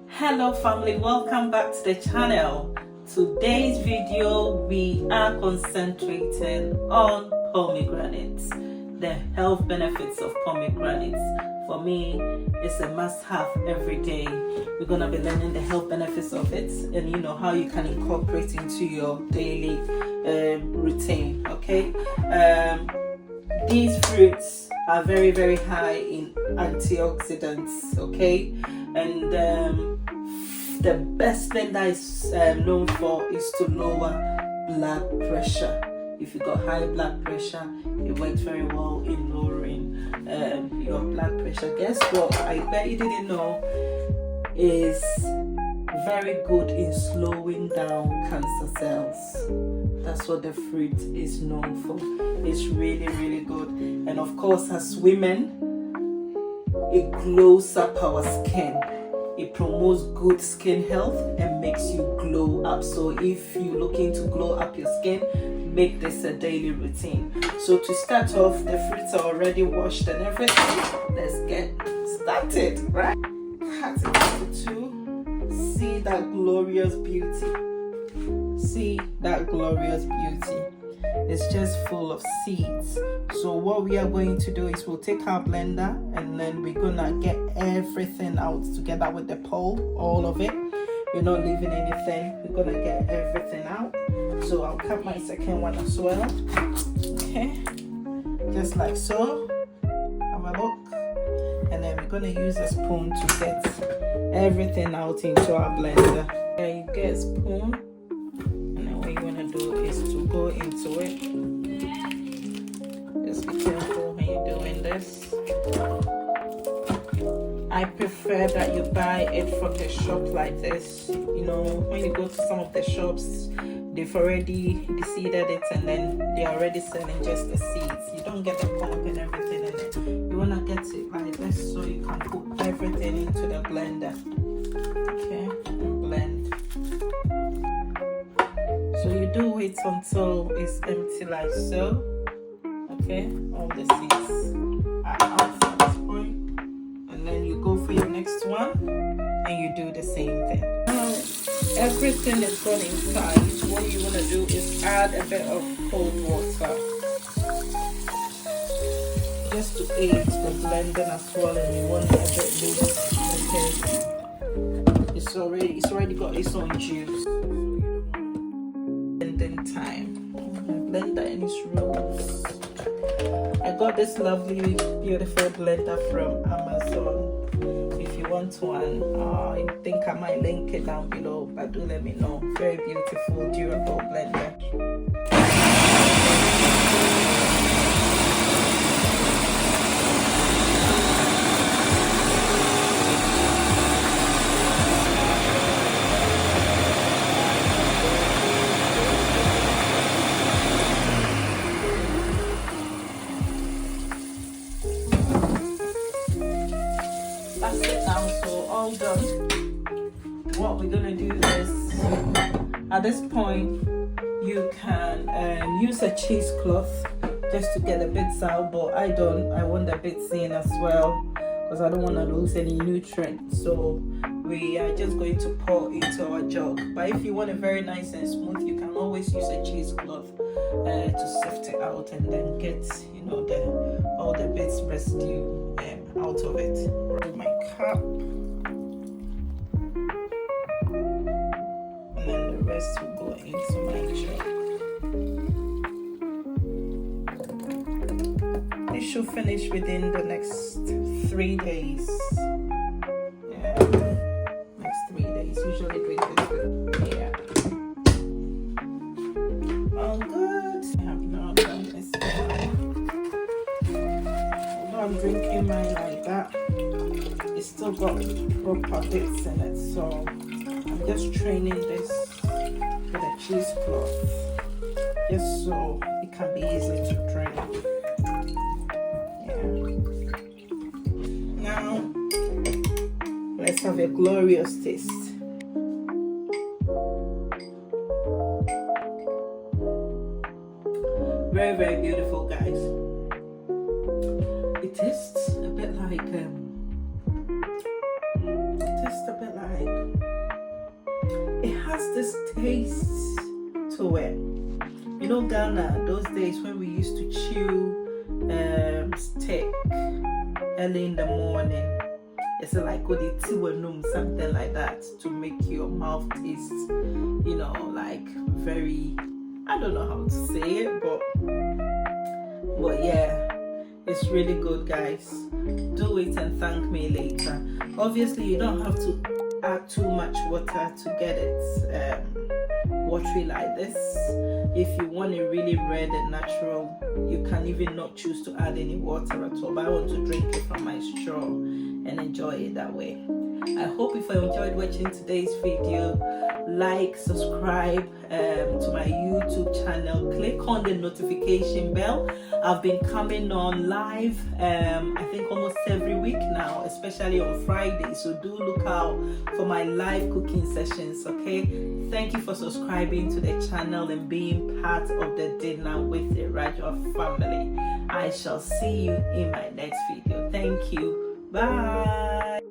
Hello family, welcome back to the channel. Today's video we are concentrating on pomegranates, the health benefits of pomegranates. For me, it's a must-have every day. We're gonna be learning the health benefits of it and how you can incorporate into your daily routine. Okay, these fruits are very high in antioxidants. Okay, and the best thing that is known for is to lower blood pressure. If you got high blood pressure, it works very well in lowering your blood pressure. Guess what? I bet you didn't know is very good in slowing down cancer cells. That's what the fruit is known for. It's really good. And of course, as women, it glows up our skin. It promotes good skin health and makes you glow up. So if you're looking to glow up your skin, make this a daily routine. So to start off, the fruits are already washed and everything. Let's get started, right? Cut it into two. See that glorious beauty. See that glorious beauty. It's just full of seeds. So what we are going to do is we'll take our blender and then we're gonna get everything out together with the pulp, all of it. We're not leaving anything. We're gonna get everything out. So I'll cut my second one as well. Okay, just like so. Have a look. And then we're gonna use a spoon to get everything out into our blender. There you get a spoon. What you want to do is to go into it. Just be careful when you're doing this. I prefer that you buy it from the shop like this. When you go to some of the shops, they've already seeded it and then they're already selling just the seeds. You don't get the pulp and everything in it. You want to get it like this so you can put everything into the blender. Okay, and blend. So you do it until it's empty like so. Okay, all the seeds are out at this point. And then you go for your next one and you do the same thing. Now everything is gone inside. What you want to do is add a bit of cold water. Just to aid the blending as well, and you want it a bit loose. Okay. It's already got its own juice. Time. Blender and its rules. I got this lovely, beautiful blender from Amazon. If you want one, I think I might link it down below, but do let me know. Very beautiful, durable blender. That's it now, so all done. What we're gonna do is, at this point, you can use a cheesecloth just to get the bits out, but I don't. I want the bits in as well because I don't want to lose any nutrients. So we are just going to pour into our jug. But if you want it very nice and smooth, you can always use a cheesecloth to sift it out and then get all the bits residue out of it. Roll my cup, and then the rest will go into my jug. This should finish within the next 3 days. Yeah, next 3 days. Usually drink this with, yeah. All good. I have now done this one. I'm drinking mine like that. It's still got proper bits in it, so I'm just training this with a cheesecloth just so it can be easy to drink. Yeah. Now let's have a glorious taste. Very beautiful, guys. It tastes a bit like it tastes just a bit like, it has this taste to it. You know, Ghana, those days when we used to chew steak early in the morning, it's like something like that to make your mouth taste, you know, like very, I don't know how to say it, but yeah, it's really good, guys. Do it and thank me later. Obviously, you don't have to add too much water to get it watery like this. If you want it really red and natural, you can even not choose to add any water at all, but I want to drink it from my straw and enjoy it that way. I hope if you enjoyed watching today's video, like, subscribe to my YouTube channel, click on the notification bell. I've been coming on live I think almost every week now, especially on Friday, so do look out for my live cooking sessions. Okay, thank you for subscribing to the channel and being part of the Dinner with the Raja family. I shall see you in my next video. Thank you. Bye.